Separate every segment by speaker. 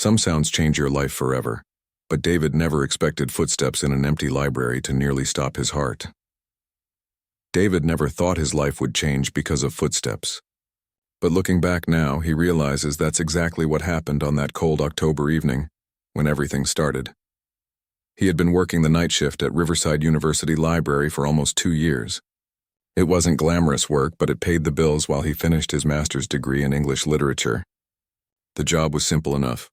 Speaker 1: Some sounds change your life forever, but David never expected footsteps in an empty library to nearly stop his heart. David never thought his life would change because of footsteps. But looking back now, he realizes that's exactly what happened on that cold October evening, when everything started. He had been working the night shift at Riverside University Library for almost 2 years. It wasn't glamorous work, but it paid the bills while he finished his master's degree in English literature. The job was simple enough.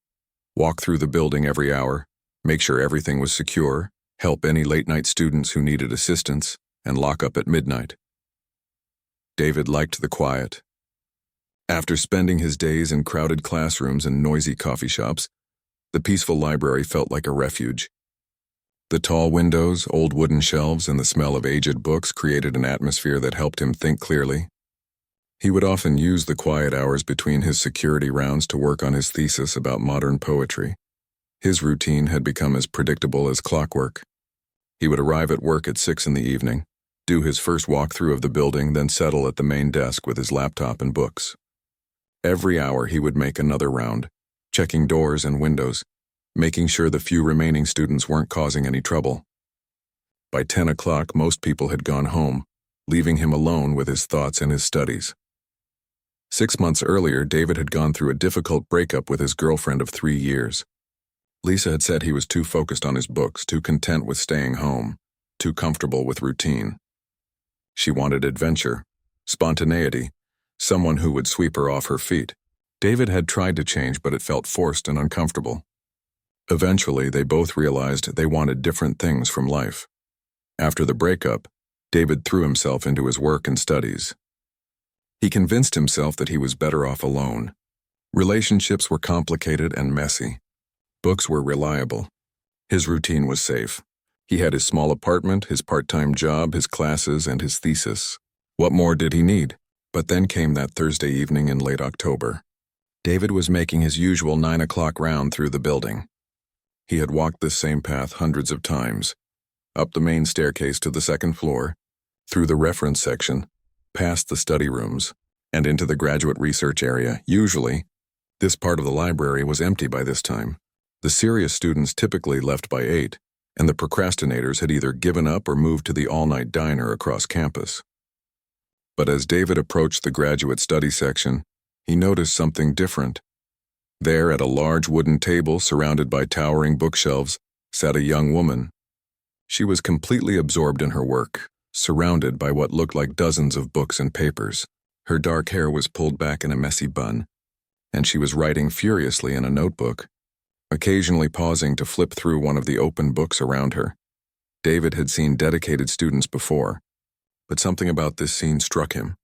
Speaker 1: Walk through the building every hour, make sure everything was secure, help any late-night students who needed assistance, and lock up at midnight. David liked the quiet. After spending his days in crowded classrooms and noisy coffee shops, the peaceful library felt like a refuge. The tall windows, old wooden shelves, and the smell of aged books created an atmosphere that helped him think clearly. He would often use the quiet hours between his security rounds to work on his thesis about modern poetry. His routine had become as predictable as clockwork. He would arrive at work at 6 in the evening, do his first walkthrough of the building, then settle at the main desk with his laptop and books. Every hour he would make another round, checking doors and windows, making sure the few remaining students weren't causing any trouble. By 10 o'clock, most people had gone home, leaving him alone with his thoughts and his studies. 6 months earlier, David had gone through a difficult breakup with his girlfriend of 3 years. Lisa had said he was too focused on his books, too content with staying home, too comfortable with routine. She wanted adventure, spontaneity, someone who would sweep her off her feet. David had tried to change, but it felt forced and uncomfortable. Eventually, they both realized they wanted different things from life. After the breakup, David threw himself into his work and studies. He convinced himself that he was better off alone. Relationships were complicated and messy. Books were reliable. His routine was safe. He had his small apartment, his part-time job, his classes, and his thesis. What more did he need? But then came that Thursday evening in late October. David was making his usual 9 o'clock round through the building. He had walked this same path hundreds of times, up the main staircase to the second floor, through the reference section, past the study rooms, and into the graduate research area. Usually, this part of the library was empty by this time. The serious students typically left by 8, and the procrastinators had either given up or moved to the all-night diner across campus. But as David approached the graduate study section, he noticed something different. There, at a large wooden table surrounded by towering bookshelves, sat a young woman. She was completely absorbed in her work, surrounded by what looked like dozens of books and papers. Her dark hair was pulled back in a messy bun, and she was writing furiously in a notebook, occasionally pausing to flip through one of the open books around her. David had seen dedicated students before, but something about this scene struck him.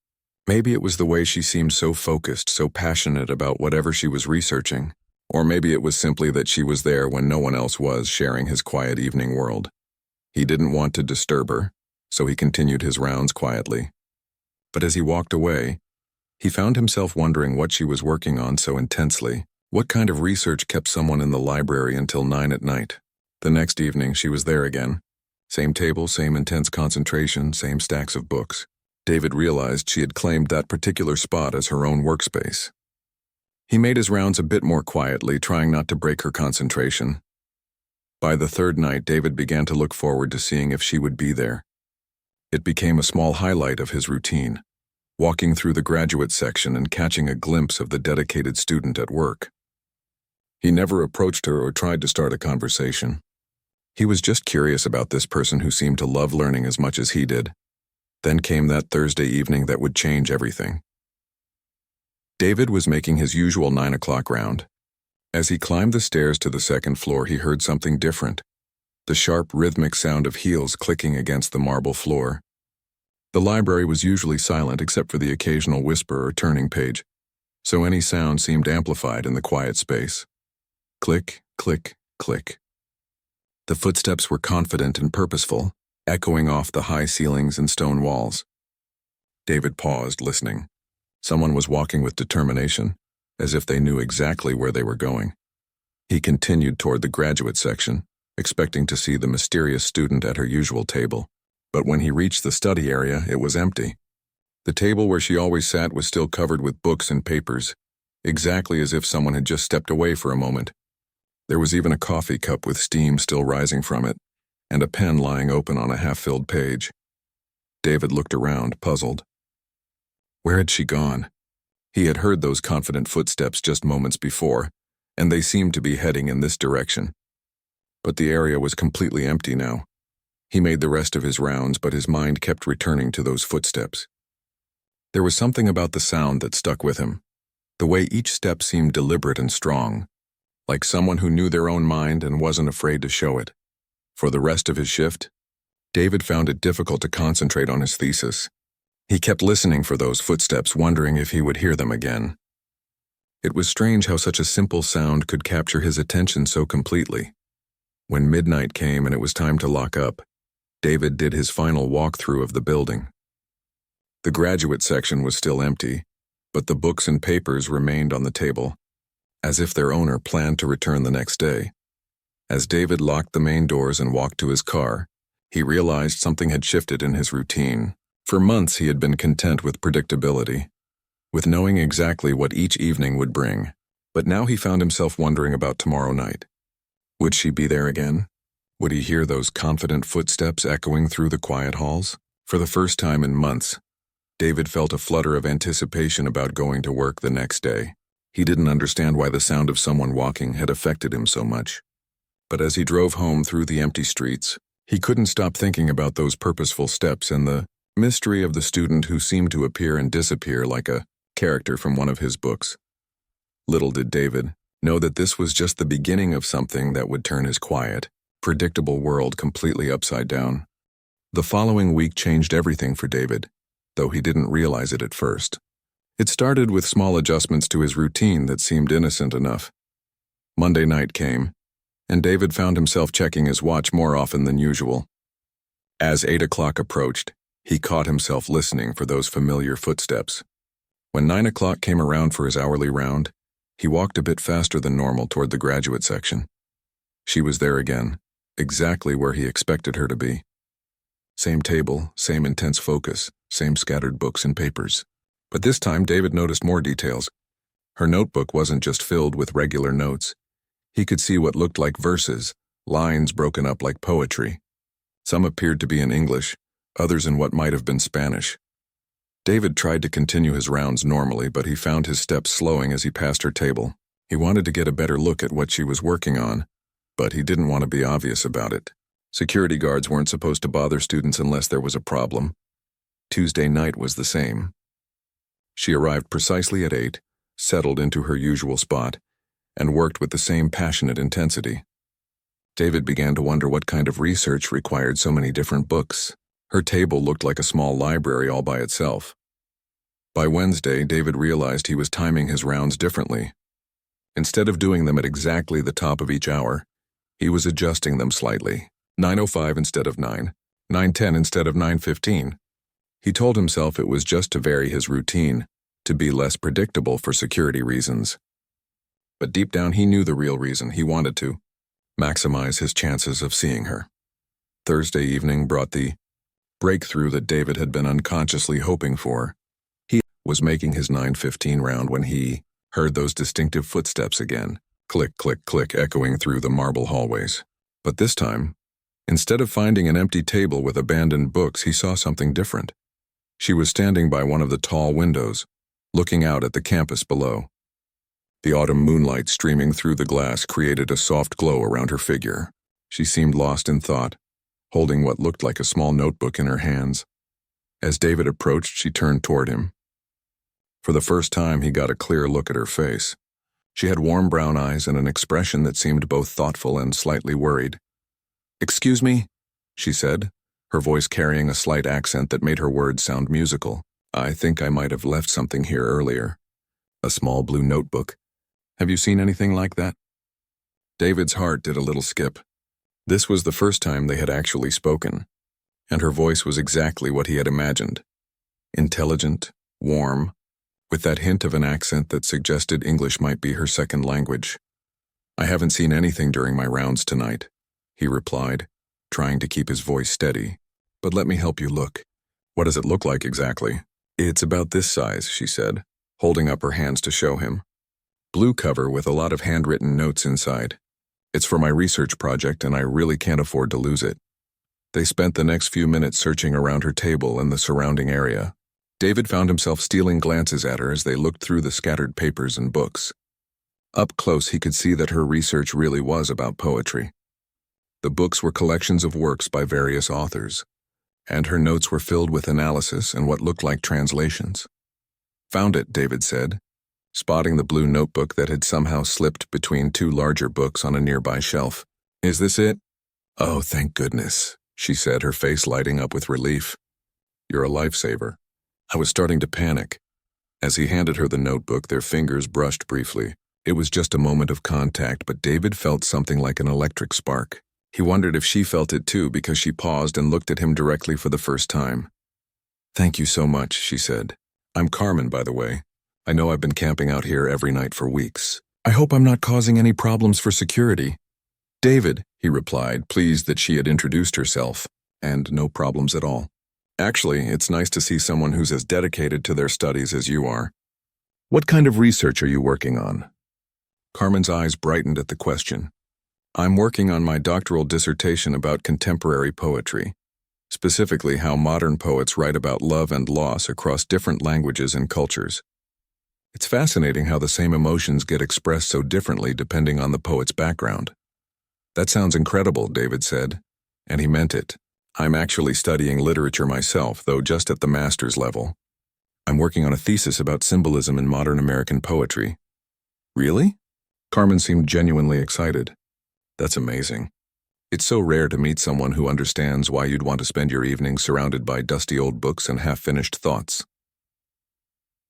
Speaker 1: Maybe it was the way she seemed so focused, so passionate about whatever she was researching, or maybe it was simply that she was there when no one else was, sharing his quiet evening world. He didn't want to disturb her, so he continued his rounds quietly. But as he walked away, he found himself wondering what she was working on so intensely. What kind of research kept someone in the library until 9 at night? The next evening, she was there again. Same table, same intense concentration, same stacks of books. David realized she had claimed that particular spot as her own workspace. He made his rounds a bit more quietly, trying not to break her concentration. By the third night, David began to look forward to seeing if she would be there. It became a small highlight of his routine, walking through the graduate section and catching a glimpse of the dedicated student at work. He never approached her or tried to start a conversation. He was just curious about this person who seemed to love learning as much as he did. Then came that Thursday evening that would change everything. David was making his usual 9 o'clock round. As he climbed the stairs to the second floor, he heard something different. The sharp, rhythmic sound of heels clicking against the marble floor. The library was usually silent except for the occasional whisper or turning page, so any sound seemed amplified in the quiet space. Click, click, click. The footsteps were confident and purposeful, echoing off the high ceilings and stone walls. David paused, listening. Someone was walking with determination, as if they knew exactly where they were going. He continued toward the graduate section, expecting to see the mysterious student at her usual table. But when he reached the study area, it was empty. The table where she always sat was still covered with books and papers, exactly as if someone had just stepped away for a moment, There was even a coffee cup with steam still rising from it, and a pen lying open on a half-filled page. David looked around, puzzled. Where had she gone? He had heard those confident footsteps just moments before, and they seemed to be heading in this direction. But the area was completely empty now. He made the rest of his rounds, but his mind kept returning to those footsteps. There was something about the sound that stuck with him. The way each step seemed deliberate and strong, like someone who knew their own mind and wasn't afraid to show it. For the rest of his shift, David found it difficult to concentrate on his thesis. He kept listening for those footsteps, wondering if he would hear them again. It was strange how such a simple sound could capture his attention so completely. When midnight came and it was time to lock up, David did his final walkthrough of the building. The graduate section was still empty, but the books and papers remained on the table, as if their owner planned to return the next day. As David locked the main doors and walked to his car, he realized something had shifted in his routine. For months he had been content with predictability, with knowing exactly what each evening would bring, but now he found himself wondering about tomorrow night. Would she be there again? Would he hear those confident footsteps echoing through the quiet halls? For the first time in months, David felt a flutter of anticipation about going to work the next day. He didn't understand why the sound of someone walking had affected him so much. But as he drove home through the empty streets, he couldn't stop thinking about those purposeful steps and the mystery of the student who seemed to appear and disappear like a character from one of his books. Little did David know that this was just the beginning of something that would turn his quiet, predictable world completely upside down. The following week changed everything for David, though he didn't realize it at first. It started with small adjustments to his routine that seemed innocent enough. Monday night came, and David found himself checking his watch more often than usual. As 8 o'clock approached, he caught himself listening for those familiar footsteps. When 9 o'clock came around for his hourly round, he walked a bit faster than normal toward the graduate section. She was there again, exactly where he expected her to be. Same table, same intense focus, same scattered books and papers. But this time David noticed more details. Her notebook wasn't just filled with regular notes. He could see what looked like verses, lines broken up like poetry. Some appeared to be in English, others in what might have been Spanish. David tried to continue his rounds normally, but he found his steps slowing as he passed her table. He wanted to get a better look at what she was working on, but he didn't want to be obvious about it. Security guards weren't supposed to bother students unless there was a problem. Tuesday night was the same. She arrived precisely at 8, settled into her usual spot, and worked with the same passionate intensity. David began to wonder what kind of research required so many different books. Her table looked like a small library all by itself. By Wednesday, David realized he was timing his rounds differently. Instead of doing them at exactly the top of each hour, he was adjusting them slightly. 9:05 instead of 9, 9:10 instead of 9:15. He told himself it was just to vary his routine, to be less predictable for security reasons. But deep down he knew the real reason. He wanted to maximize his chances of seeing her. Thursday evening brought the breakthrough that David had been unconsciously hoping for. He was making his 9:15 round when he heard those distinctive footsteps again, click, click, click, echoing through the marble hallways. But this time, instead of finding an empty table with abandoned books, he saw something different. She was standing by one of the tall windows, looking out at the campus below. The autumn moonlight streaming through the glass created a soft glow around her figure. She seemed lost in thought, holding what looked like a small notebook in her hands. As David approached, she turned toward him. For the first time, he got a clear look at her face. She had warm brown eyes and an expression that seemed both thoughtful and slightly worried. "Excuse me," she said, her voice carrying a slight accent that made her words sound musical. "I think I might have left something here earlier. A small blue notebook. Have you seen anything like that?" David's heart did a little skip. This was the first time they had actually spoken, and her voice was exactly what he had imagined. Intelligent, warm, with that hint of an accent that suggested English might be her second language. "I haven't seen anything during my rounds tonight," he replied, trying to keep his voice steady. "But let me help you look." "What does it look like exactly?" "It's about this size," she said, holding up her hands to show him. Blue cover with a lot of handwritten notes inside. It's for my research project and I really can't afford to lose it. They spent the next few minutes searching around her table and the surrounding area. David found himself stealing glances at her as they looked through the scattered papers and books. Up close, he could see that her research really was about poetry. The books were collections of works by various authors, and her notes were filled with analysis and what looked like translations. "Found it," David said, spotting the blue notebook that had somehow slipped between two larger books on a nearby shelf. "Is this it?" "Oh, thank goodness," she said, her face lighting up with relief. "You're a lifesaver." I was starting to panic. As he handed her the notebook, their fingers brushed briefly. It was just a moment of contact, but David felt something like an electric spark. He wondered if she felt it too because she paused and looked at him directly for the first time. "Thank you so much," she said. "I'm Carmen, by the way. I know I've been camping out here every night for weeks. I hope I'm not causing any problems for security." "David," he replied, pleased that she had introduced herself, and no problems at all. "Actually, it's nice to see someone who's as dedicated to their studies as you are. What kind of research are you working on?" Carmen's eyes brightened at the question. "I'm working on my doctoral dissertation about contemporary poetry, specifically how modern poets write about love and loss across different languages and cultures. It's fascinating how the same emotions get expressed so differently depending on the poet's background." "That sounds incredible," David said, and he meant it. "I'm actually studying literature myself, though just at the master's level. I'm working on a thesis about symbolism in modern American poetry." "Really?" Carmen seemed genuinely excited. "That's amazing. It's so rare to meet someone who understands why you'd want to spend your evenings surrounded by dusty old books and half-finished thoughts."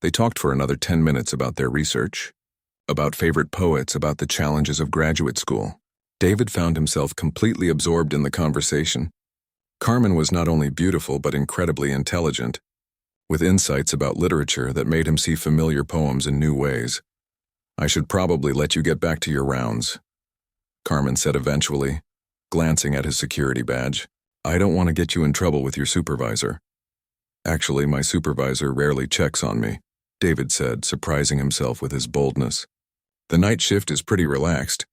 Speaker 1: They talked for another 10 minutes about their research, about favorite poets, about the challenges of graduate school. David found himself completely absorbed in the conversation. Carmen was not only beautiful but incredibly intelligent, with insights about literature that made him see familiar poems in new ways. "I should probably let you get back to your rounds," Carmen said eventually, glancing at his security badge. "I don't want to get you in trouble with your supervisor." "Actually, my supervisor rarely checks on me," David said, surprising himself with his boldness. "The night shift is pretty relaxed,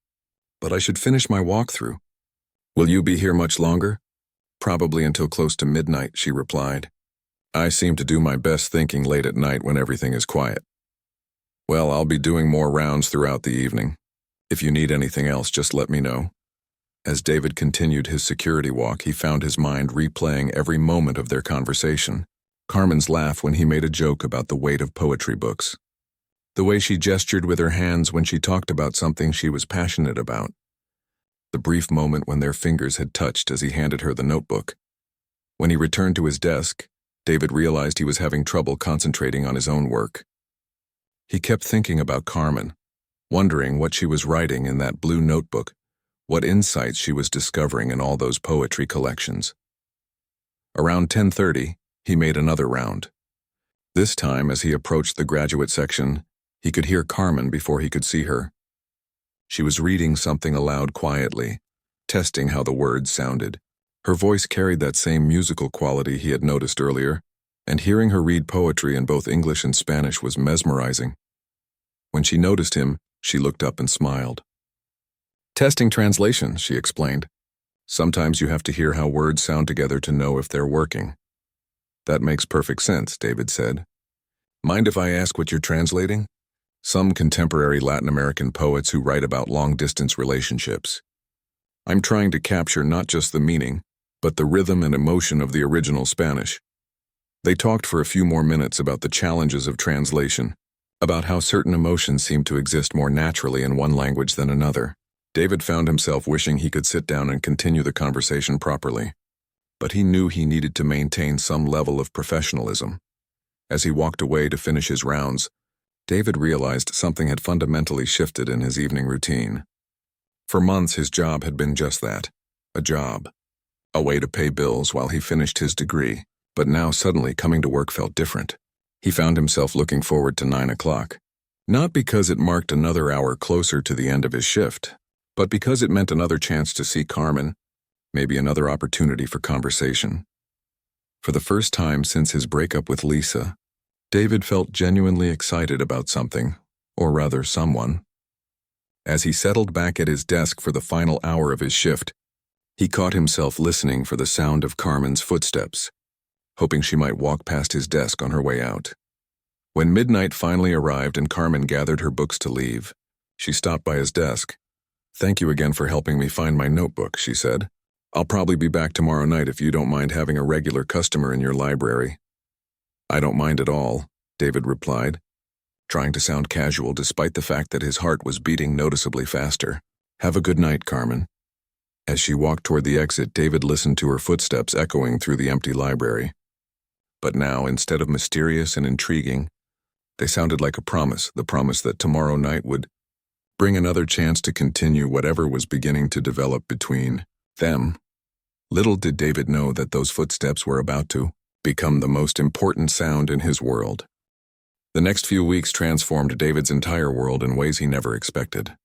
Speaker 1: but I should finish my walkthrough." "Will you be here much longer?" "Probably until close to midnight," she replied. "I seem to do my best thinking late at night when everything is quiet." "Well, I'll be doing more rounds throughout the evening. If you need anything else, just let me know." As David continued his security walk, he found his mind replaying every moment of their conversation. Carmen's laugh when he made a joke about the weight of poetry books. The way she gestured with her hands when she talked about something she was passionate about. The brief moment when their fingers had touched as he handed her the notebook. When he returned to his desk, David realized he was having trouble concentrating on his own work. He kept thinking about Carmen, wondering what she was writing in that blue notebook, what insights she was discovering in all those poetry collections. Around 10:30, he made another round. This time, as he approached the graduate section, he could hear Carmen before he could see her. She was reading something aloud quietly, testing how the words sounded. Her voice carried that same musical quality he had noticed earlier, and hearing her read poetry in both English and Spanish was mesmerizing. When she noticed him, she looked up and smiled. "Testing translation," she explained. "Sometimes you have to hear how words sound together to know if they're working." "That makes perfect sense," David said. "Mind if I ask what you're translating?" "Some contemporary Latin American poets who write about long-distance relationships. I'm trying to capture not just the meaning, but the rhythm and emotion of the original Spanish." They talked for a few more minutes about the challenges of translation, about how certain emotions seem to exist more naturally in one language than another. David found himself wishing he could sit down and continue the conversation properly, but he knew he needed to maintain some level of professionalism. As he walked away to finish his rounds, David realized something had fundamentally shifted in his evening routine. For months, his job had been just that, a job, a way to pay bills while he finished his degree, but now suddenly coming to work felt different. He found himself looking forward to 9 o'clock, not because it marked another hour closer to the end of his shift, but because it meant another chance to see Carmen, maybe another opportunity for conversation. For the first time since his breakup with Lisa, David felt genuinely excited about something, or rather someone. As he settled back at his desk for the final hour of his shift, he caught himself listening for the sound of Carmen's footsteps, hoping she might walk past his desk on her way out. When midnight finally arrived and Carmen gathered her books to leave, she stopped by his desk. "Thank you again for helping me find my notebook," she said. "I'll probably be back tomorrow night if you don't mind having a regular customer in your library." "I don't mind at all," David replied, trying to sound casual despite the fact that his heart was beating noticeably faster. "Have a good night, Carmen." As she walked toward the exit, David listened to her footsteps echoing through the empty library. But now, instead of mysterious and intriguing, they sounded like a promise, the promise that tomorrow night would bring another chance to continue whatever was beginning to develop between them. Little did David know that those footsteps were about to become the most important sound in his world. The next few weeks transformed David's entire world in ways he never expected.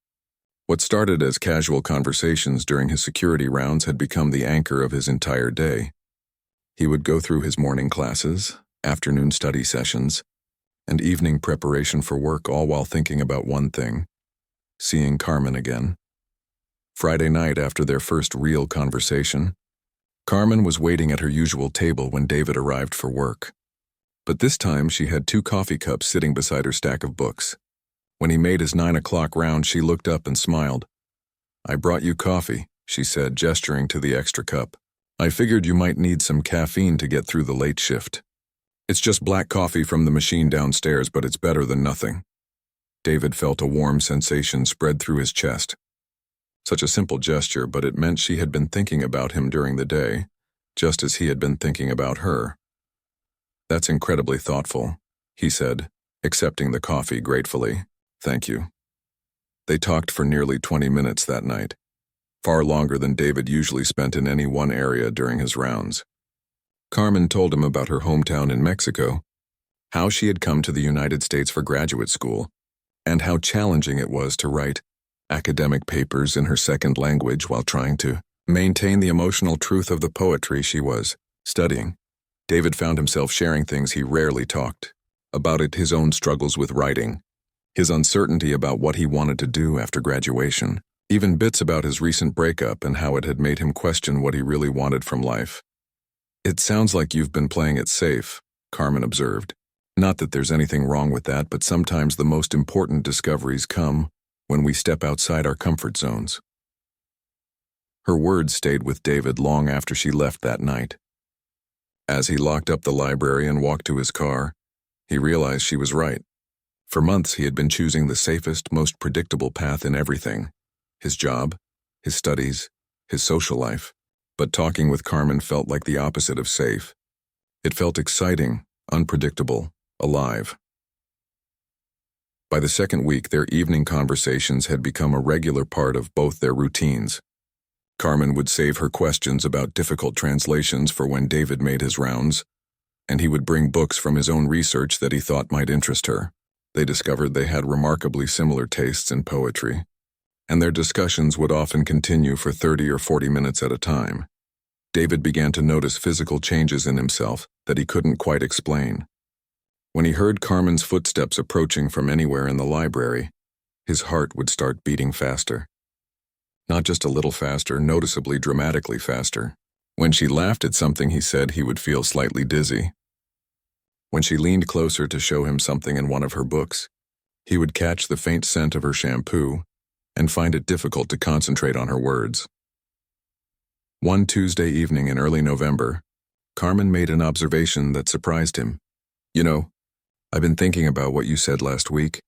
Speaker 1: What started as casual conversations during his security rounds had become the anchor of his entire day. He would go through his morning classes, afternoon study sessions, and evening preparation for work, all while thinking about one thing: seeing Carmen again. Friday night, after their first real conversation, Carmen was waiting at her usual table when David arrived for work. But this time she had 2 coffee cups sitting beside her stack of books. When he made his 9 o'clock round, she looked up and smiled. "I brought you coffee," she said, gesturing to the extra cup. "I figured you might need some caffeine to get through the late shift. It's just black coffee from the machine downstairs, but it's better than nothing." David felt a warm sensation spread through his chest. Such a simple gesture, but it meant she had been thinking about him during the day, just as he had been thinking about her. "That's incredibly thoughtful," he said, accepting the coffee gratefully. "Thank you." They talked for nearly 20 minutes that night, far longer than David usually spent in any one area during his rounds. Carmen told him about her hometown in Mexico, how she had come to the United States for graduate school, and how challenging it was to write academic papers in her second language while trying to maintain the emotional truth of the poetry she was studying. David found himself sharing things he rarely talked about: his own struggles with writing, his uncertainty about what he wanted to do after graduation, even bits about his recent breakup and how it had made him question what he really wanted from life. "It sounds like you've been playing it safe," Carmen observed. "Not that there's anything wrong with that, but sometimes the most important discoveries come when we step outside our comfort zones." Her words stayed with David long after she left that night. As he locked up the library and walked to his car, he realized she was right. For months he had been choosing the safest, most predictable path in everything: his job, his studies, his social life. But talking with Carmen felt like the opposite of safe. It felt exciting, unpredictable, alive. By the second week, their evening conversations had become a regular part of both their routines. Carmen would save her questions about difficult translations for when David made his rounds, and he would bring books from his own research that he thought might interest her. They discovered they had remarkably similar tastes in poetry, and their discussions would often continue for 30 or 40 minutes at a time. David began to notice physical changes in himself that he couldn't quite explain. When he heard Carmen's footsteps approaching from anywhere in the library, his heart would start beating faster. Not just a little faster, noticeably, dramatically faster. When she laughed at something he said, he would feel slightly dizzy. When she leaned closer to show him something in one of her books, he would catch the faint scent of her shampoo and find it difficult to concentrate on her words. One Tuesday evening in early November, Carmen made an observation that surprised him. "You know, I've been thinking about what you said last week,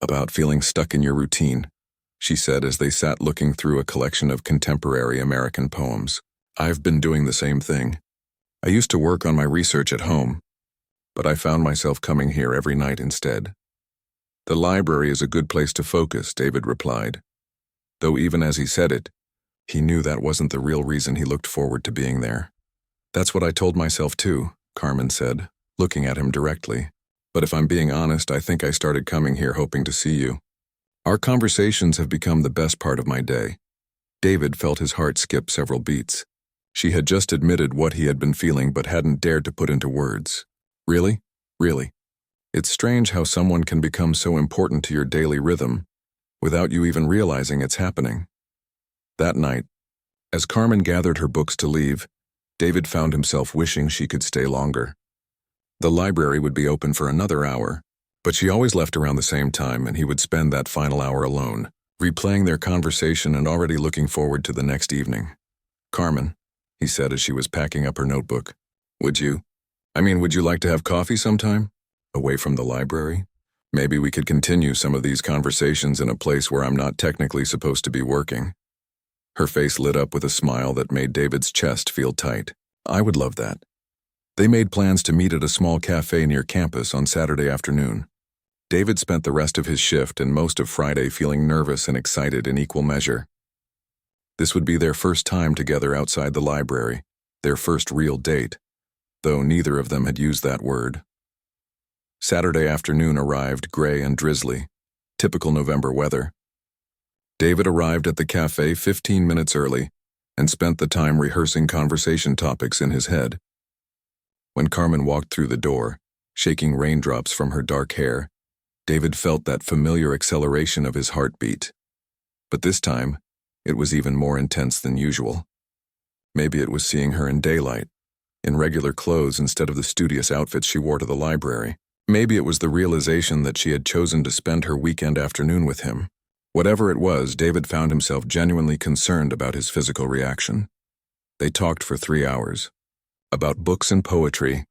Speaker 1: about feeling stuck in your routine," she said as they sat looking through a collection of contemporary American poems. "I've been doing the same thing. I used to work on my research at home, but I found myself coming here every night instead." "The library is a good place to focus," David replied, though even as he said it, he knew that wasn't the real reason he looked forward to being there. "That's what I told myself too," Carmen said, looking at him directly. "But if I'm being honest, I think I started coming here hoping to see you. Our conversations have become the best part of my day." David felt his heart skip several beats. She had just admitted what he had been feeling but hadn't dared to put into words. "Really? Really? It's strange how someone can become so important to your daily rhythm without you even realizing it's happening. That night, as Carmen gathered her books to leave, David found himself wishing she could stay longer. The library would be open for another hour, but she always left around the same time, and he would spend that final hour alone, replaying their conversation and already looking forward to the next evening. "Carmen," he said as she was packing up her notebook, would you like to have coffee sometime? Away from the library? Maybe we could continue some of these conversations in a place where I'm not technically supposed to be working." Her face lit up with a smile that made David's chest feel tight. "I would love that." They made plans to meet at a small cafe near campus on Saturday afternoon. David spent the rest of his shift and most of Friday feeling nervous and excited in equal measure. This would be their first time together outside the library, their first real date, though neither of them had used that word. Saturday afternoon arrived gray and drizzly, typical November weather. David arrived at the cafe 15 minutes early and spent the time rehearsing conversation topics in his head. When Carmen walked through the door, shaking raindrops from her dark hair, David felt that familiar acceleration of his heartbeat. But this time, it was even more intense than usual. Maybe it was seeing her in daylight, in regular clothes instead of the studious outfits she wore to the library. Maybe it was the realization that she had chosen to spend her weekend afternoon with him. Whatever it was, David found himself genuinely concerned about his physical reaction. They talked for 3 hours. About books and poetry,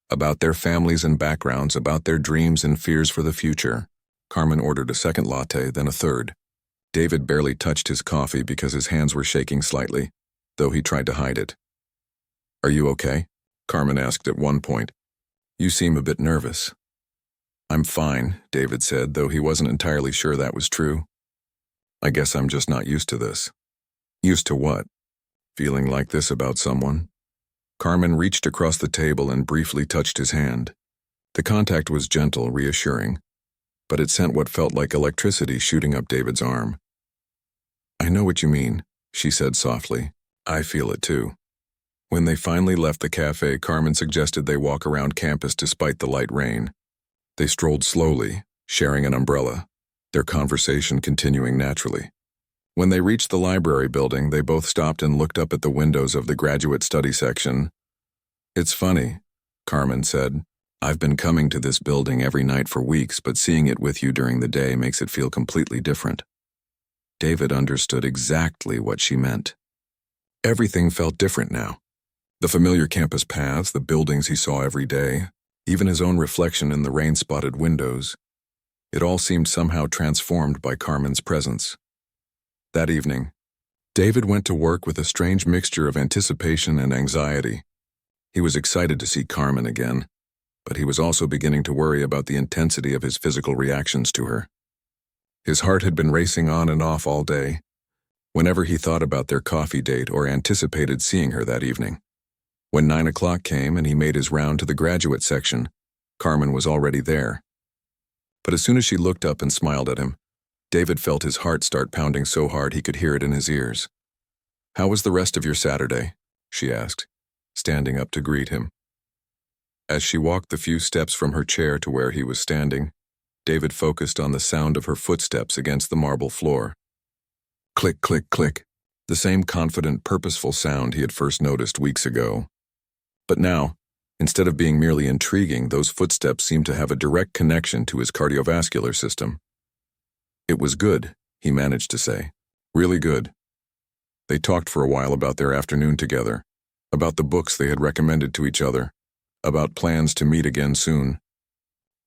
Speaker 1: about their families and backgrounds, about their dreams and fears for the future. Carmen ordered a second latte, then a third. David barely touched his coffee because his hands were shaking slightly, though he tried to hide it. "Are you okay?" Carmen asked at one point. "You seem a bit nervous." "I'm fine," David said, though he wasn't entirely sure that was true. "I guess I'm just not used to this." "Used to what? Feeling like this about someone?" Carmen reached across the table and briefly touched his hand. The contact was gentle, reassuring, but it sent what felt like electricity shooting up David's arm. "I know what you mean," she said softly. "I feel it too." When they finally left the cafe, Carmen suggested they walk around campus despite the light rain. They strolled slowly, sharing an umbrella, their conversation continuing naturally. When they reached the library building, they both stopped and looked up at the windows of the graduate study section. "It's funny," Carmen said. "I've been coming to this building every night for weeks, but seeing it with you during the day makes it feel completely different." David understood exactly what she meant. Everything felt different now. The familiar campus paths, the buildings he saw every day, even his own reflection in the rain-spotted windows. It all seemed somehow transformed by Carmen's presence. That evening, David went to work with a strange mixture of anticipation and anxiety. He was excited to see Carmen again, but he was also beginning to worry about the intensity of his physical reactions to her. His heart had been racing on and off all day, whenever he thought about their coffee date or anticipated seeing her that evening. When 9 o'clock came and he made his round to the graduate section, Carmen was already there. But as soon as she looked up and smiled at him, David felt his heart start pounding so hard he could hear it in his ears. "How was the rest of your Saturday?" she asked, standing up to greet him. As she walked the few steps from her chair to where he was standing, David focused on the sound of her footsteps against the marble floor. Click, click, click, the same confident, purposeful sound he had first noticed weeks ago. But now, instead of being merely intriguing, those footsteps seemed to have a direct connection to his cardiovascular system. "It was good," he managed to say. "Really good." They talked for a while about their afternoon together, about the books they had recommended to each other, about plans to meet again soon.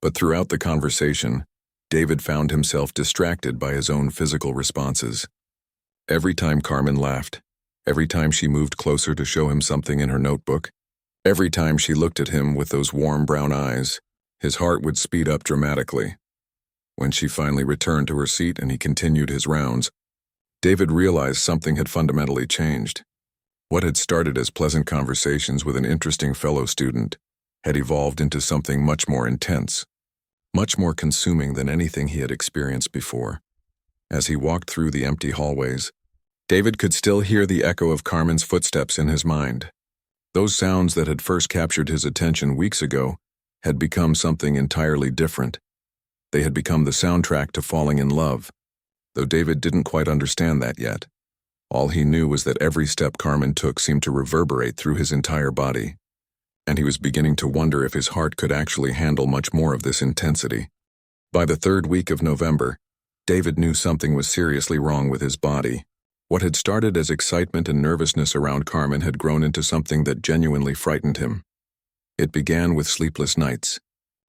Speaker 1: But throughout the conversation, David found himself distracted by his own physical responses. Every time Carmen laughed, every time she moved closer to show him something in her notebook, every time she looked at him with those warm brown eyes, his heart would speed up dramatically. When she finally returned to her seat and he continued his rounds, David realized something had fundamentally changed. What had started as pleasant conversations with an interesting fellow student had evolved into something much more intense, much more consuming than anything he had experienced before. As he walked through the empty hallways, David could still hear the echo of Carmen's footsteps in his mind. Those sounds that had first captured his attention weeks ago had become something entirely different. They had become the soundtrack to falling in love, though David didn't quite understand that yet. All he knew was that every step Carmen took seemed to reverberate through his entire body, and he was beginning to wonder if his heart could actually handle much more of this intensity. By the third week of November, David knew something was seriously wrong with his body. What had started as excitement and nervousness around Carmen had grown into something that genuinely frightened him. It began with sleepless nights.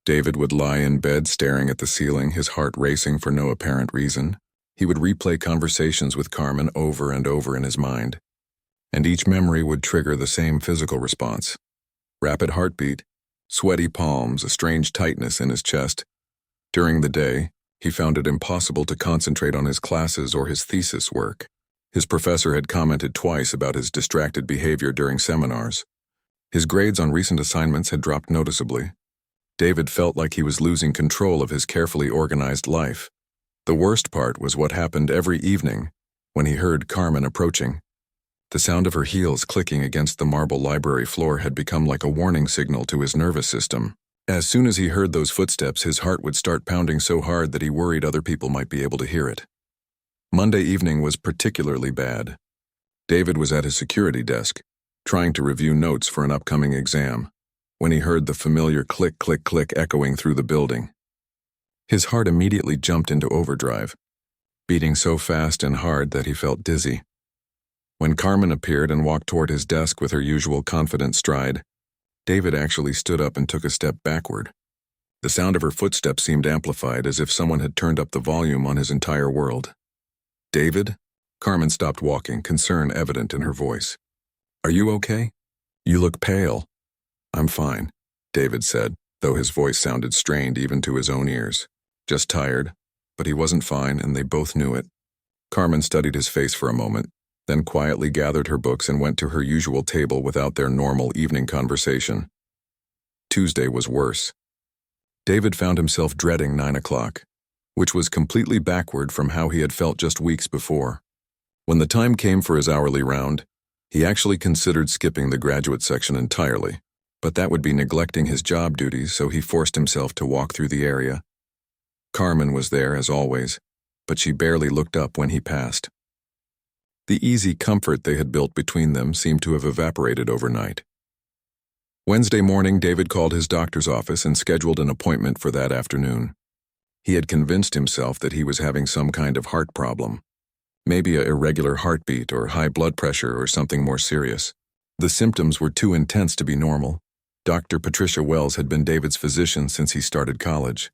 Speaker 1: David would lie in bed staring at the ceiling, his heart racing for no apparent reason. He would replay conversations with Carmen over and over in his mind, and each memory would trigger the same physical response. Rapid heartbeat, sweaty palms, a strange tightness in his chest. During the day, he found it impossible to concentrate on his classes or his thesis work. His professor had commented twice about his distracted behavior during seminars. His grades on recent assignments had dropped noticeably. David felt like he was losing control of his carefully organized life. The worst part was what happened every evening when he heard Carmen approaching. The sound of her heels clicking against the marble library floor had become like a warning signal to his nervous system. As soon as he heard those footsteps, his heart would start pounding so hard that he worried other people might be able to hear it. Monday evening was particularly bad. David was at his security desk, trying to review notes for an upcoming exam, when he heard the familiar click, click, click echoing through the building. His heart immediately jumped into overdrive, beating so fast and hard that he felt dizzy. When Carmen appeared and walked toward his desk with her usual confident stride, David actually stood up and took a step backward. The sound of her footsteps seemed amplified, as if someone had turned up the volume on his entire world. "David?" Carmen stopped walking, concern evident in her voice. "Are you okay? You look pale." "I'm fine," David said, though his voice sounded strained even to his own ears. Just tired, but he wasn't fine, and they both knew it. Carmen studied his face for a moment, then quietly gathered her books and went to her usual table without their normal evening conversation. Tuesday was worse. David found himself dreading 9 o'clock, which was completely backward from how he had felt just weeks before. When the time came for his hourly round, he actually considered skipping the graduate section entirely, but that would be neglecting his job duties, so he forced himself to walk through the area. Carmen was there, as always, but she barely looked up when he passed. The easy comfort they had built between them seemed to have evaporated overnight. Wednesday morning, David called his doctor's office and scheduled an appointment for that afternoon. He had convinced himself that he was having some kind of heart problem, maybe an irregular heartbeat or high blood pressure or something more serious. The symptoms were too intense to be normal. Dr. Patricia Wells had been David's physician since he started college.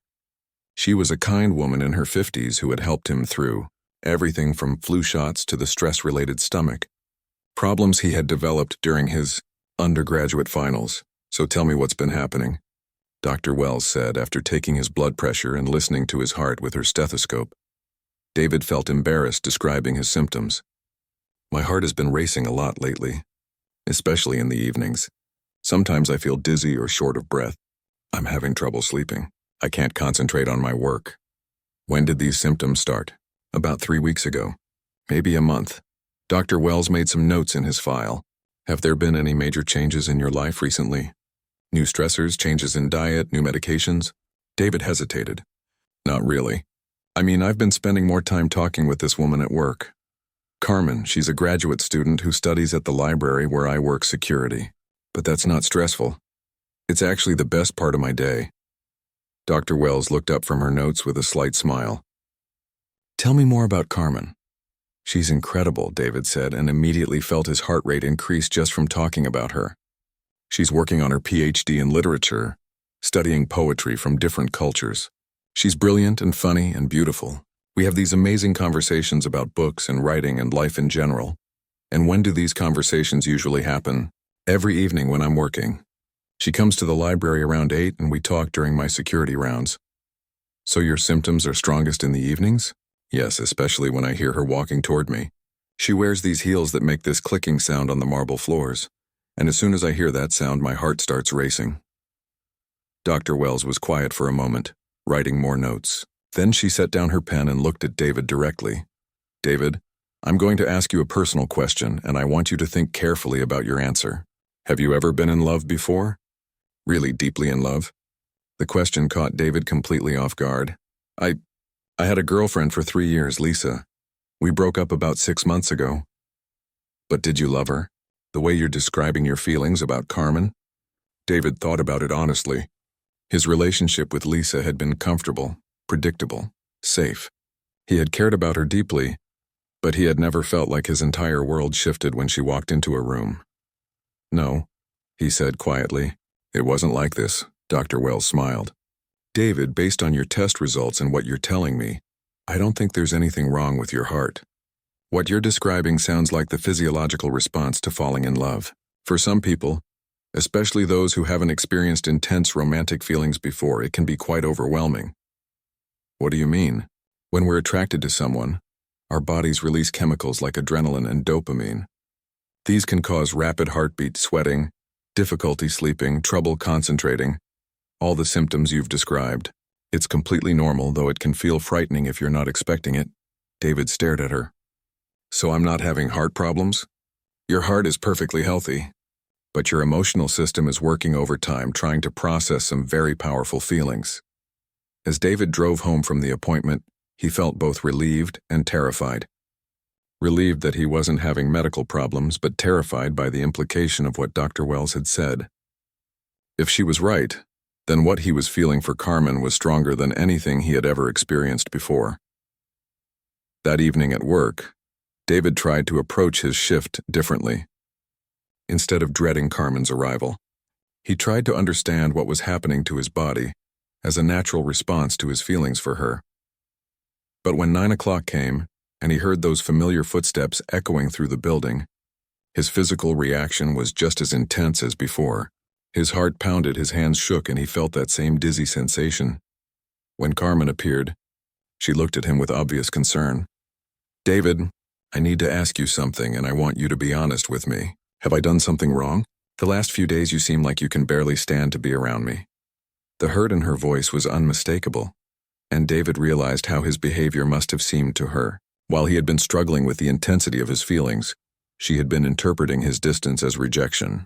Speaker 1: She was a kind woman in her 50s who had helped him through everything from flu shots to the stress-related stomach, problems he had developed during his undergraduate finals. "So tell me what's been happening," Dr. Wells said after taking his blood pressure and listening to his heart with her stethoscope. David felt embarrassed describing his symptoms. "My heart has been racing a lot lately, especially in the evenings. Sometimes I feel dizzy or short of breath. I'm having trouble sleeping. I can't concentrate on my work." "When did these symptoms start?" "About 3 weeks ago. Maybe a month." Dr. Wells made some notes in his file. "Have there been any major changes in your life recently? New stressors, changes in diet, new medications?" David hesitated. "Not really. I mean, I've been spending more time talking with this woman at work. Carmen, she's a graduate student who studies at the library where I work security. But that's not stressful. It's actually the best part of my day." Dr. Wells looked up from her notes with a slight smile. "Tell me more about Carmen." "She's incredible," David said, and immediately felt his heart rate increase just from talking about her. "She's working on her PhD in literature, studying poetry from different cultures. She's brilliant and funny and beautiful. We have these amazing conversations about books and writing and life in general. And when do these conversations usually happen? Every evening when I'm working. She comes to the library around 8 and we talk during my security rounds." "So your symptoms are strongest in the evenings?" "Yes, especially when I hear her walking toward me. She wears these heels that make this clicking sound on the marble floors, and as soon as I hear that sound, my heart starts racing." Dr. Wells was quiet for a moment, writing more notes. Then she set down her pen and looked at David directly. "David, I'm going to ask you a personal question, and I want you to think carefully about your answer. Have you ever been in love before? Really deeply in love?" The question caught David completely off guard. I had a girlfriend for 3 years, Lisa. We broke up about 6 months ago. But did you love her? The way you're describing your feelings about Carmen? David thought about it honestly. His relationship with Lisa had been comfortable, predictable, safe. He had cared about her deeply, but he had never felt like his entire world shifted when she walked into a room. No, he said quietly. It wasn't like this, Dr. Wells smiled. David, based on your test results and what you're telling me, I don't think there's anything wrong with your heart. What you're describing sounds like the physiological response to falling in love. For some people, especially those who haven't experienced intense romantic feelings before, it can be quite overwhelming. What do you mean? When we're attracted to someone, our bodies release chemicals like adrenaline and dopamine. These can cause rapid heartbeat, sweating, difficulty sleeping, trouble concentrating, all the symptoms you've described. It's completely normal, though it can feel frightening if you're not expecting it. David stared at her. So I'm not having heart problems? Your heart is perfectly healthy, but your emotional system is working overtime trying to process some very powerful feelings. As David drove home from the appointment, he felt both relieved and terrified. Relieved that he wasn't having medical problems, but terrified by the implication of what Dr. Wells had said. If she was right, then what he was feeling for Carmen was stronger than anything he had ever experienced before. That evening at work, David tried to approach his shift differently. Instead of dreading Carmen's arrival, he tried to understand what was happening to his body as a natural response to his feelings for her. But when 9 o'clock came, and he heard those familiar footsteps echoing through the building, his physical reaction was just as intense as before. His heart pounded, his hands shook, and he felt that same dizzy sensation. When Carmen appeared, she looked at him with obvious concern. David, I need to ask you something, and I want you to be honest with me. Have I done something wrong? The last few days you seem like you can barely stand to be around me. The hurt in her voice was unmistakable, and David realized how his behavior must have seemed to her. While he had been struggling with the intensity of his feelings, she had been interpreting his distance as rejection.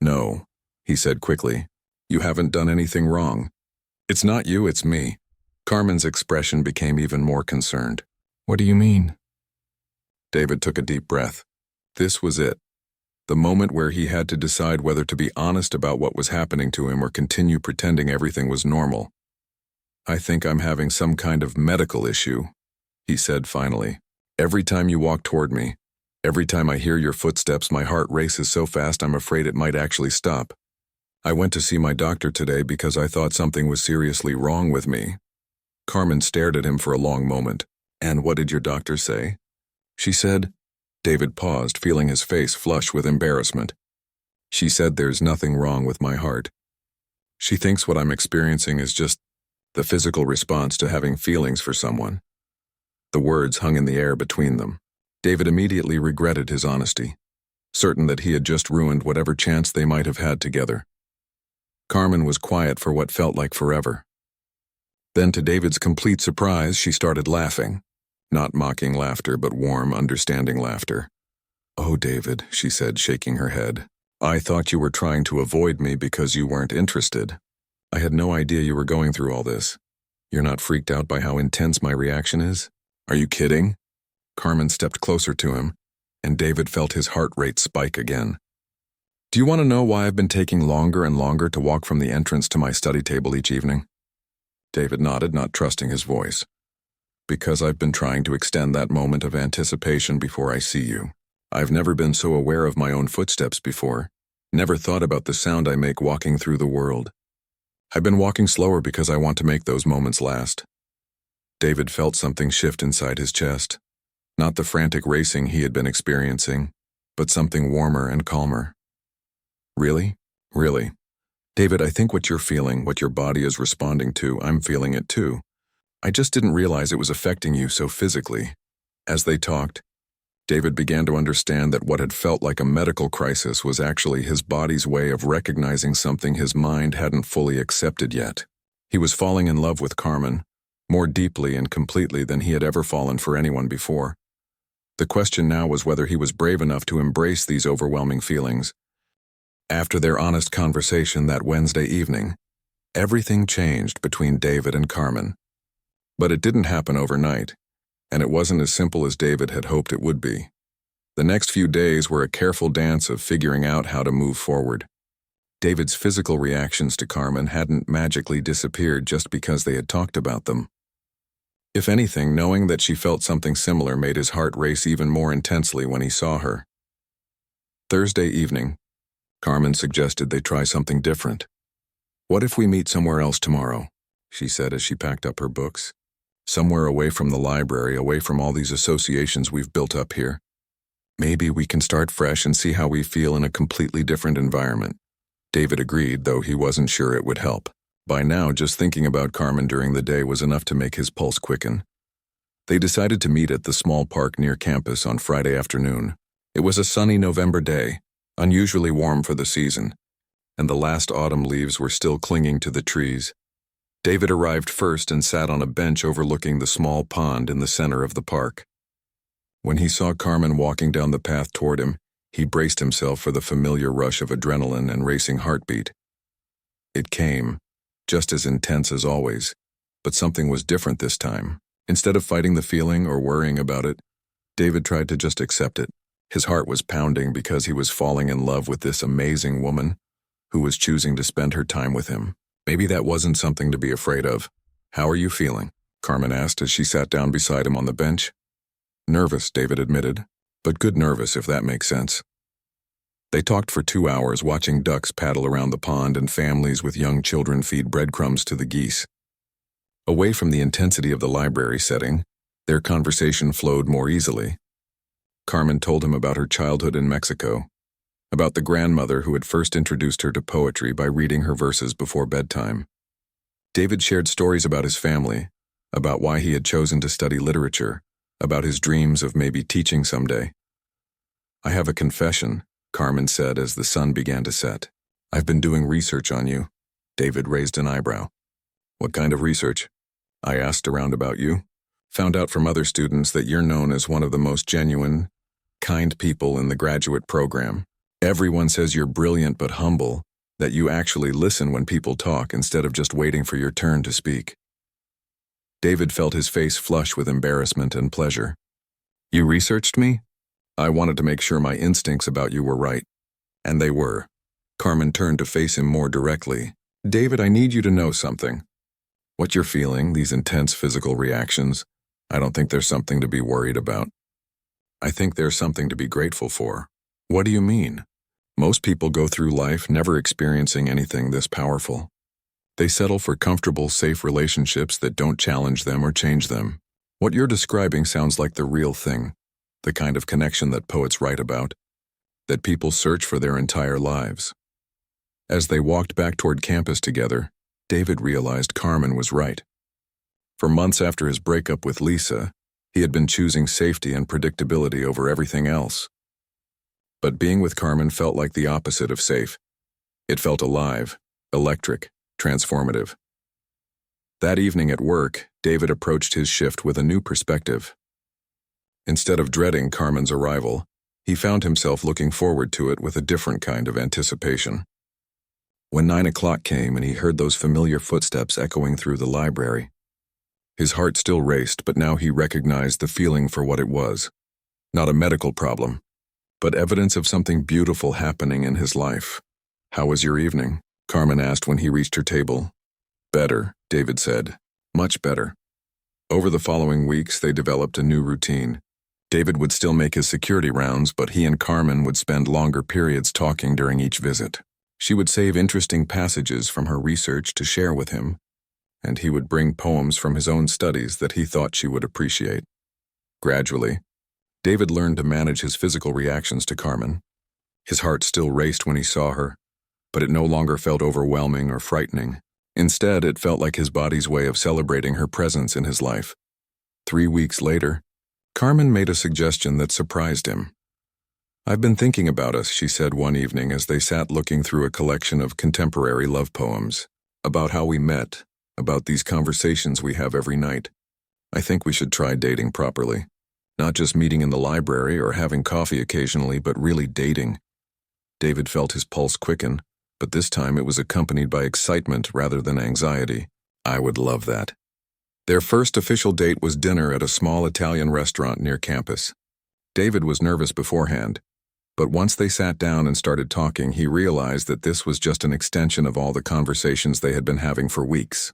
Speaker 1: No, he said quickly. You haven't done anything wrong. It's not you, it's me. Carmen's expression became even more concerned. What do you mean? David took a deep breath. This was it. The moment where he had to decide whether to be honest about what was happening to him or continue pretending everything was normal. I think I'm having some kind of medical issue, he said finally. Every time you walk toward me, every time I hear your footsteps, my heart races so fast I'm afraid it might actually stop. I went to see my doctor today because I thought something was seriously wrong with me. Carmen stared at him for a long moment. And what did your doctor say? She said. David paused, feeling his face flush with embarrassment. She said there's nothing wrong with my heart. She thinks what I'm experiencing is just the physical response to having feelings for someone. The words hung in the air between them. David immediately regretted his honesty, certain that he had just ruined whatever chance they might have had together. Carmen was quiet for what felt like forever. Then, to David's complete surprise, she started laughing. Not mocking laughter, but warm, understanding laughter. Oh, David, she said, shaking her head. I thought you were trying to avoid me because you weren't interested. I had no idea you were going through all this. You're not freaked out by how intense my reaction is? Are you kidding? Carmen stepped closer to him, and David felt his heart rate spike again. Do you want to know why I've been taking longer and longer to walk from the entrance to my study table each evening? David nodded, not trusting his voice. Because I've been trying to extend that moment of anticipation before I see you. I've never been so aware of my own footsteps before. Never thought about the sound I make walking through the world. I've been walking slower because I want to make those moments last. David felt something shift inside his chest. Not the frantic racing he had been experiencing, but something warmer and calmer. Really? Really? David, I think what you're feeling, what your body is responding to, I'm feeling it too. I just didn't realize it was affecting you so physically. As they talked, David began to understand that what had felt like a medical crisis was actually his body's way of recognizing something his mind hadn't fully accepted yet. He was falling in love with Carmen, more deeply and completely than he had ever fallen for anyone before. The question now was whether he was brave enough to embrace these overwhelming feelings. After their honest conversation that Wednesday evening, everything changed between David and Carmen. But it didn't happen overnight, and it wasn't as simple as David had hoped it would be. The next few days were a careful dance of figuring out how to move forward. David's physical reactions to Carmen hadn't magically disappeared just because they had talked about them. If anything, knowing that she felt something similar made his heart race even more intensely when he saw her. Thursday evening, Carmen suggested they try something different. "What if we meet somewhere else tomorrow?" she said as she packed up her books. "Somewhere away from the library, away from all these associations we've built up here. Maybe we can start fresh and see how we feel in a completely different environment." David agreed, though he wasn't sure it would help. By now, just thinking about Carmen during the day was enough to make his pulse quicken. They decided to meet at the small park near campus on Friday afternoon. It was a sunny November day, unusually warm for the season, and the last autumn leaves were still clinging to the trees. David arrived first and sat on a bench overlooking the small pond in the center of the park. When he saw Carmen walking down the path toward him, he braced himself for the familiar rush of adrenaline and racing heartbeat. It came, just as intense as always, but something was different this time. Instead of fighting the feeling or worrying about it, David tried to just accept it. His heart was pounding because he was falling in love with this amazing woman who was choosing to spend her time with him. Maybe that wasn't something to be afraid of. "How are you feeling?" Carmen asked as she sat down beside him on the bench. "Nervous," David admitted, "but good nervous, if that makes sense." They talked for 2 hours, watching ducks paddle around the pond and families with young children feed breadcrumbs to the geese. Away from the intensity of the library setting, their conversation flowed more easily. Carmen told him about her childhood in Mexico, about the grandmother who had first introduced her to poetry by reading her verses before bedtime. David shared stories about his family, about why he had chosen to study literature, about his dreams of maybe teaching someday. "I have a confession," Carmen said as the sun began to set. "I've been doing research on you." David raised an eyebrow. "What kind of research?" "I asked around about you. Found out from other students that you're known as one of the most genuine, kind people in the graduate program. Everyone says you're brilliant but humble, that you actually listen when people talk instead of just waiting for your turn to speak." David felt his face flush with embarrassment and pleasure. "You researched me? I wanted to make sure my instincts about you were right." And they were. Carmen turned to face him more directly. "David, I need you to know something. What you're feeling, these intense physical reactions, I don't think there's something to be worried about. I think there's something to be grateful for." "What do you mean?" "Most people go through life never experiencing anything this powerful. They settle for comfortable, safe relationships that don't challenge them or change them. What you're describing sounds like the real thing, the kind of connection that poets write about, that people search for their entire lives." As they walked back toward campus together, David realized Carmen was right. For months after his breakup with Lisa, he had been choosing safety and predictability over everything else. But being with Carmen felt like the opposite of safe. It felt alive, electric, transformative. That evening at work, David approached his shift with a new perspective. Instead of dreading Carmen's arrival, he found himself looking forward to it with a different kind of anticipation. When 9 o'clock came and he heard those familiar footsteps echoing through the library, his heart still raced, but now he recognized the feeling for what it was. Not a medical problem, but evidence of something beautiful happening in his life. "How was your evening?" Carmen asked when he reached her table. "Better," David said. "Much better." Over the following weeks, they developed a new routine. David would still make his security rounds, but he and Carmen would spend longer periods talking during each visit. She would save interesting passages from her research to share with him, and he would bring poems from his own studies that he thought she would appreciate. Gradually, David learned to manage his physical reactions to Carmen. His heart still raced when he saw her, but it no longer felt overwhelming or frightening. Instead, it felt like his body's way of celebrating her presence in his life. 3 weeks later, Carmen made a suggestion that surprised him. "I've been thinking about us," she said one evening as they sat looking through a collection of contemporary love poems, "about how we met, about these conversations we have every night. I think we should try dating properly. Not just meeting in the library or having coffee occasionally, but really dating." David felt his pulse quicken, but this time it was accompanied by excitement rather than anxiety. "I would love that." Their first official date was dinner at a small Italian restaurant near campus. David was nervous beforehand, but once they sat down and started talking, he realized that this was just an extension of all the conversations they had been having for weeks.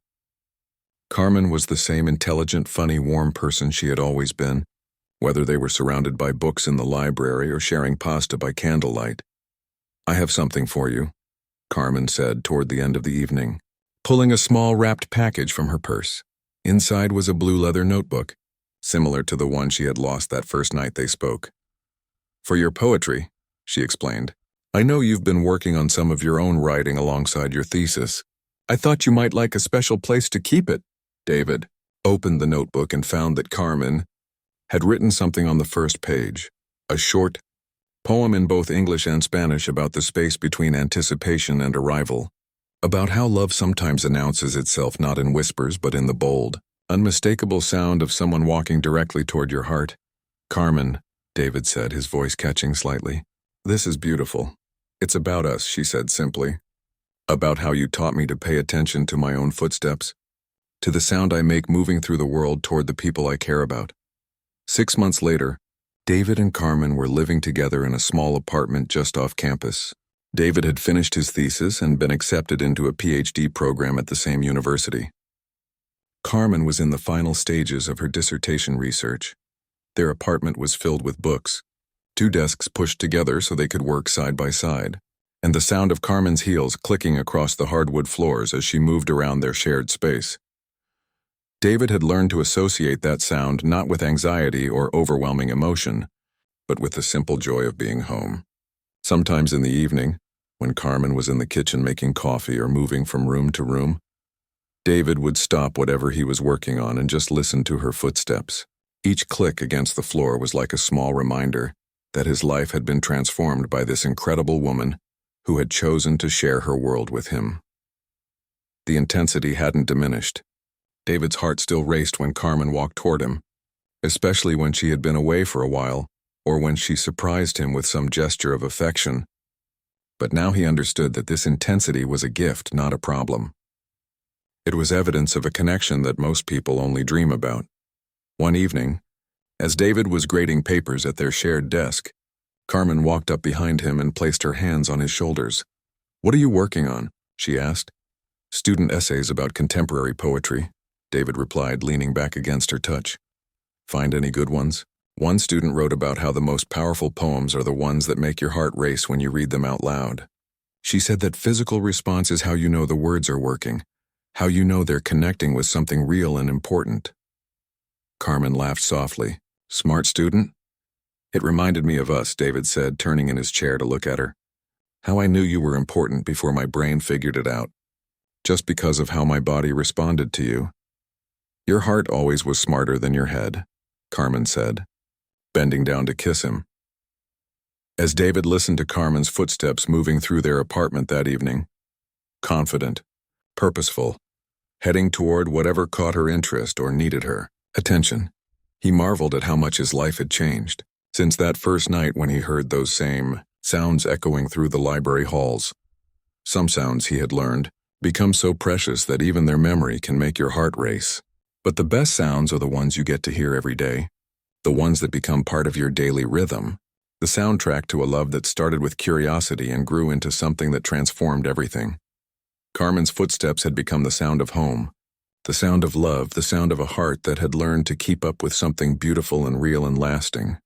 Speaker 1: Carmen was the same intelligent, funny, warm person she had always been, whether they were surrounded by books in the library or sharing pasta by candlelight. "I have something for you," Carmen said toward the end of the evening, pulling a small wrapped package from her purse. Inside was a blue leather notebook, similar to the one she had lost that first night they spoke. "For your poetry," she explained. "I know you've been working on some of your own writing alongside your thesis. I thought you might like a special place to keep it." David opened the notebook and found that Carmen had written something on the first page, a short poem in both English and Spanish about the space between anticipation and arrival, about how love sometimes announces itself not in whispers but in the bold, unmistakable sound of someone walking directly toward your heart. "Carmen," David said, his voice catching slightly, "this is beautiful. It's about us," she said simply. "About how you taught me to pay attention to my own footsteps, to the sound I make moving through the world toward the people I care about." 6 months later, David and Carmen were living together in a small apartment just off campus. David had finished his thesis and been accepted into a PhD program at the same university. Carmen was in the final stages of her dissertation research. Their apartment was filled with books, 2 desks pushed together so they could work side by side, and the sound of Carmen's heels clicking across the hardwood floors as she moved around their shared space. David had learned to associate that sound not with anxiety or overwhelming emotion, but with the simple joy of being home. Sometimes in the evening, when Carmen was in the kitchen making coffee or moving from room to room, David would stop whatever he was working on and just listen to her footsteps. Each click against the floor was like a small reminder that his life had been transformed by this incredible woman who had chosen to share her world with him. The intensity hadn't diminished. David's heart still raced when Carmen walked toward him, especially when she had been away for a while or when she surprised him with some gesture of affection. But now he understood that this intensity was a gift, not a problem. It was evidence of a connection that most people only dream about. One evening, as David was grading papers at their shared desk, Carmen walked up behind him and placed her hands on his shoulders. "What are you working on?" she asked. "Student essays about contemporary poetry," David replied, leaning back against her touch. "Find any good ones?" One student wrote about how the most powerful poems are the ones that make your heart race when you read them out loud. She said that physical response is how you know the words are working, how you know they're connecting with something real and important. Carmen laughed softly. "Smart student?" "It reminded me of us," David said, turning in his chair to look at her. "How I knew you were important before my brain figured it out. Just because of how my body responded to you." "Your heart always was smarter than your head," Carmen said, bending down to kiss him. As David listened to Carmen's footsteps moving through their apartment that evening, confident, purposeful, heading toward whatever caught her interest or needed her attention, he marveled at how much his life had changed since that first night when he heard those same sounds echoing through the library halls. Some sounds, he had learned, become so precious that even their memory can make your heart race. But the best sounds are the ones you get to hear every day, the ones that become part of your daily rhythm, the soundtrack to a love that started with curiosity and grew into something that transformed everything. Carmen's footsteps had become the sound of home, the sound of love, the sound of a heart that had learned to keep up with something beautiful and real and lasting.